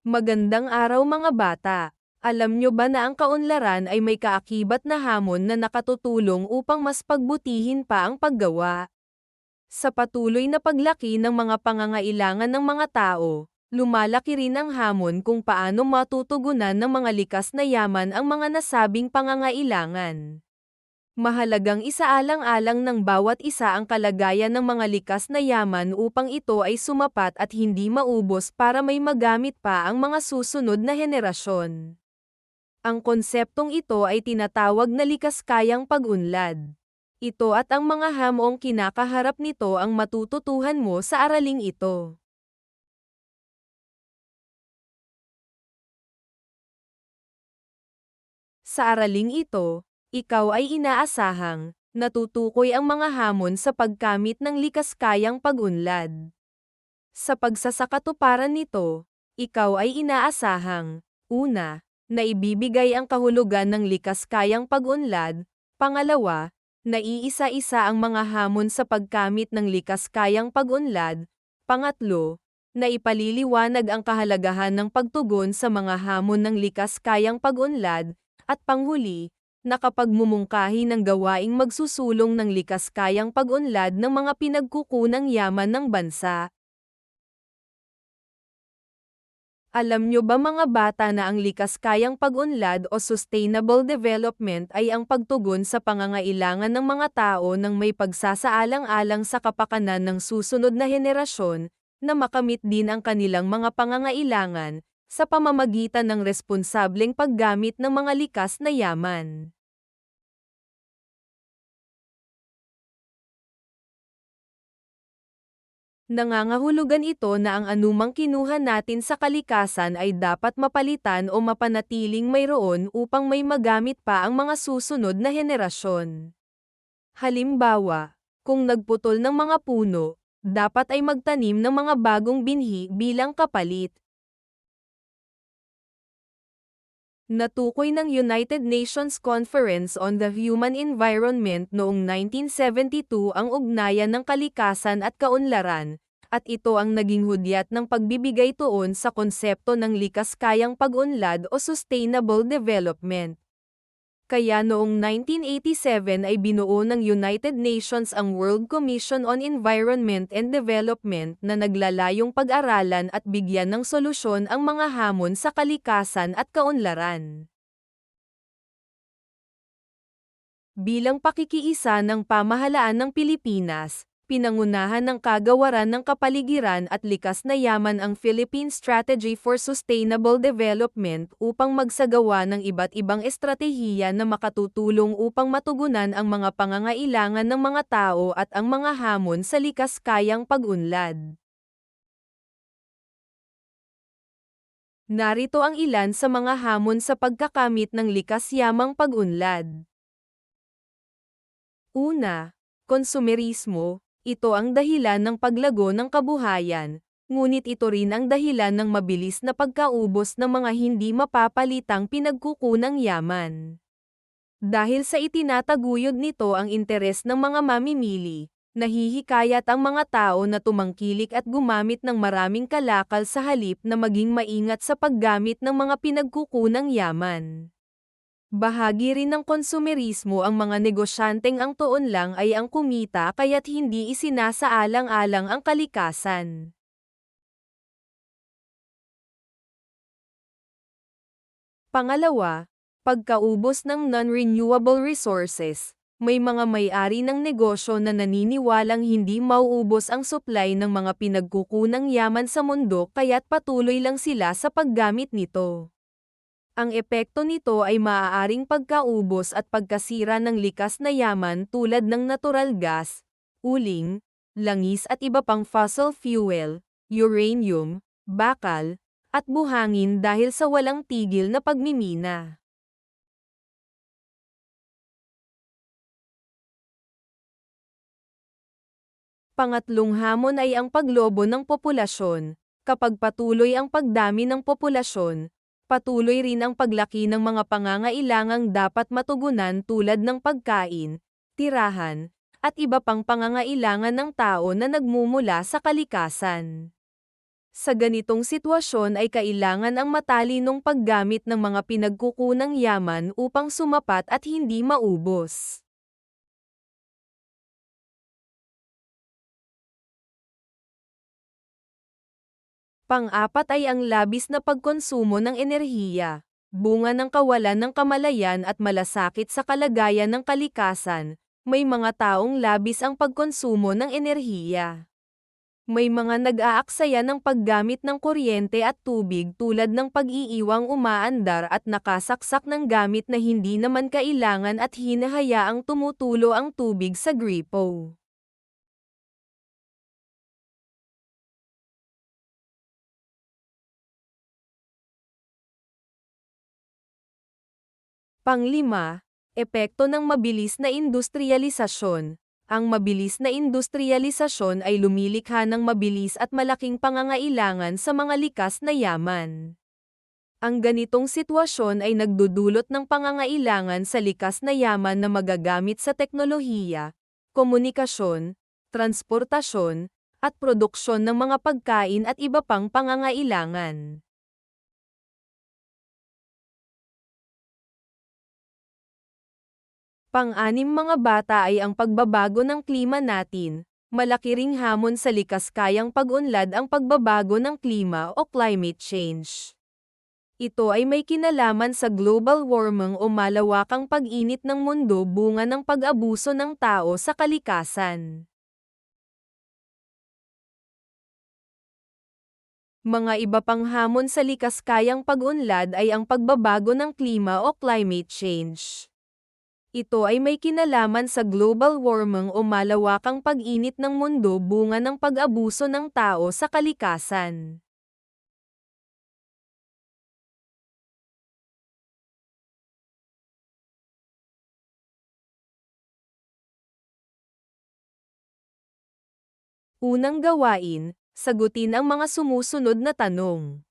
Magandang araw mga bata. Alam nyo ba na ang kaunlaran ay may kaakibat na hamon na nakatutulong upang mas pagbutihin pa ang paggawa? Sa patuloy na paglaki ng mga pangangailangan ng mga tao, lumalaki rin ang hamon kung paano matutugunan ng mga likas na yaman ang mga nasabing pangangailangan. Mahalagang isaalang-alang ng bawat isa ang kalagayan ng mga likas na yaman upang ito ay sumapat at hindi maubos para may magamit pa ang mga susunod na henerasyon. Ang konseptong ito ay tinatawag na likas kayang pag-unlad. Ito at ang mga hamong kinakaharap nito ang matututuhan mo sa araling ito. Sa araling ito, ikaw ay inaasahang natutukoy ang mga hamon sa pagkamit ng likas kayang pag-unlad. Sa pagsasakatuparan nito, ikaw ay inaasahang, una, na ibibigay ang kahulugan ng likas kayang pag-unlad, pangalawa, na iisa-isa ang mga hamon sa pagkamit ng likas kayang pag-unlad, pangatlo, na ipaliliwanag ang kahalagahan ng pagtugon sa mga hamon ng likas kayang pag-unlad, at panghuli, na kapag mumungkahi ng gawaing magsusulong ng likas kayang pag-unlad ng mga pinagkukunang yaman ng bansa. Alam nyo ba mga bata na ang likas kayang pag-unlad o sustainable development ay ang pagtugon sa pangangailangan ng mga tao nang may pagsasaalang-alang sa kapakanan ng susunod na henerasyon, na makamit din ang kanilang mga pangangailangan, sa pamamagitan ng responsableng paggamit ng mga likas na yaman. Nangangahulugan ito na ang anumang kinuha natin sa kalikasan ay dapat mapalitan o mapanatiling mayroon upang may magamit pa ang mga susunod na henerasyon. Halimbawa, kung nagputol ng mga puno, dapat ay magtanim ng mga bagong binhi bilang kapalit. Natukoy ng United Nations Conference on the Human Environment noong 1972 ang ugnayan ng kalikasan at kaunlaran, at ito ang naging hudyat ng pagbibigay tuon sa konsepto ng likas kayang pag-unlad o sustainable development. Kaya noong 1987 ay binuo ng United Nations ang World Commission on Environment and Development na naglalayong pag-aralan at bigyan ng solusyon ang mga hamon sa kalikasan at kaunlaran. Bilang pakikiisa ng pamahalaan ng Pilipinas, pinangunahan ng Kagawaran ng Kapaligiran at Likas na Yaman ang Philippine Strategy for Sustainable Development upang magsagawa ng iba't ibang estratehiya na makatutulong upang matugunan ang mga pangangailangan ng mga tao at ang mga hamon sa likas kayang pag-unlad. Narito ang ilan sa mga hamon sa pagkakamit ng likas yamang pag-unlad. Una, konsumerismo. Ito ang dahilan ng paglago ng kabuhayan, ngunit ito rin ang dahilan ng mabilis na pagkaubos ng mga hindi mapapalitang pinagkukunang yaman. Dahil sa itinataguyod nito ang interes ng mga mamimili, nahihikayat ang mga tao na tumangkilik at gumamit ng maraming kalakal sa halip na maging maingat sa paggamit ng mga pinagkukunang yaman. Bahagi rin ng konsumerismo ang mga negosyanteng ang tuon lang ay ang kumita kaya't hindi isinasaalang-alang ang kalikasan. Pangalawa, pagkaubos ng non-renewable resources. May mga may-ari ng negosyo na naniniwalang hindi mauubos ang supply ng mga pinagkukunang yaman sa mundo kaya't patuloy lang sila sa paggamit nito. Ang epekto nito ay maaaring pagkaubos at pagkasira ng likas na yaman tulad ng natural gas, uling, langis at iba pang fossil fuel, uranium, bakal, at buhangin dahil sa walang tigil na pagmimina. Pangatlong hamon ay ang paglobo ng populasyon. Kapag patuloy ang pagdami ng populasyon, patuloy rin ang paglaki ng mga pangangailangang dapat matugunan tulad ng pagkain, tirahan, at iba pang pangangailangan ng tao na nagmumula sa kalikasan. Sa ganitong sitwasyon ay kailangan ang matalinong paggamit ng mga pinagkukunang yaman upang sumapat at hindi maubos. Pang-apat ay ang labis na pagkonsumo ng enerhiya. Bunga ng kawalan ng kamalayan at malasakit sa kalagayan ng kalikasan, may mga taong labis ang pagkonsumo ng enerhiya. May mga nag-aaksaya ng paggamit ng kuryente at tubig tulad ng pag-iiwang umaandar at nakasaksak ng gamit na hindi naman kailangan at hinahayaang tumutulo ang tubig sa gripo. Panglima, epekto ng mabilis na industrialisasyon. Ang mabilis na industrialisasyon ay lumilikha ng mabilis at malaking pangangailangan sa mga likas na yaman. Ang ganitong sitwasyon ay nagdudulot ng pangangailangan sa likas na yaman na magagamit sa teknolohiya, komunikasyon, transportasyon, at produksyon ng mga pagkain at iba pang pangangailangan. Pang-anim mga bata ay ang pagbabago ng klima natin. Malaki ring hamon sa likas kayang pag-unlad ang pagbabago ng klima o climate change. Ito ay may kinalaman sa global warming o malawakang pag-init ng mundo bunga ng pag-abuso ng tao sa kalikasan. Mga iba pang hamon sa likas kayang pag-unlad ay ang pagbabago ng klima o climate change. Ito ay may kinalaman sa global warming o malawakang pag-init ng mundo bunga ng pag-abuso ng tao sa kalikasan. Unang gawain, sagutin ang mga sumusunod na tanong.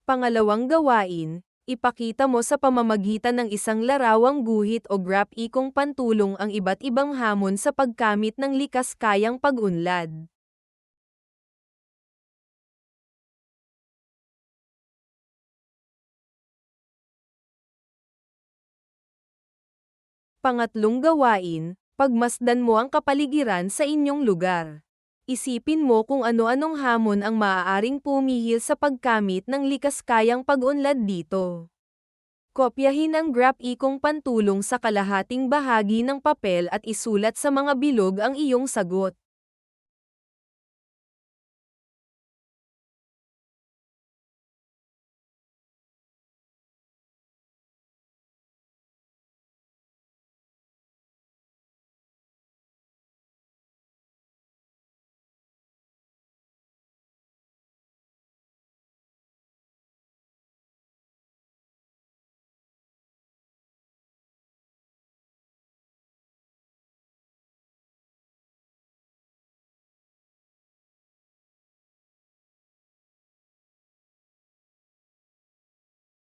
Pangalawang gawain, ipakita mo sa pamamagitan ng isang larawang guhit o graph-ikong pantulong ang iba't ibang hamon sa pagkamit ng likas kayang pag-unlad. Pangatlong gawain, pagmasdan mo ang kapaligiran sa inyong lugar. Isipin mo kung ano-anong hamon ang maaaring pumihil sa pagkamit ng likas kayang pag-unlad dito. Kopyahin ang graph-ikong pantulong sa kalahating bahagi ng papel at isulat sa mga bilog ang iyong sagot.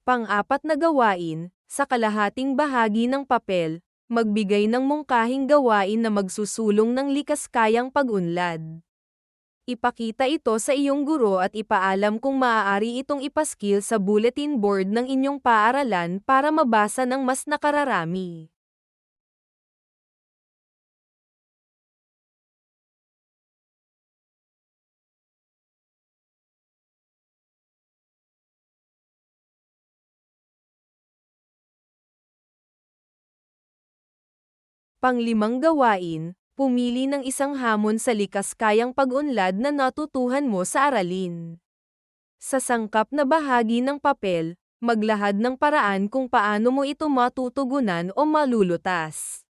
Pang-apat na gawain, sa kalahating bahagi ng papel, magbigay ng mungkahing gawain na magsusulong ng likas kayang pag-unlad. Ipakita ito sa iyong guro at ipaalam kung maaari itong ipaskil sa bulletin board ng inyong paaralan para mabasa ng mas nakararami. Panglimang gawain, pumili ng isang hamon sa likas kayang pag-unlad na natutuhan mo sa aralin. Sa sangkap na bahagi ng papel, maglahad ng paraan kung paano mo ito matutugunan o malulutas.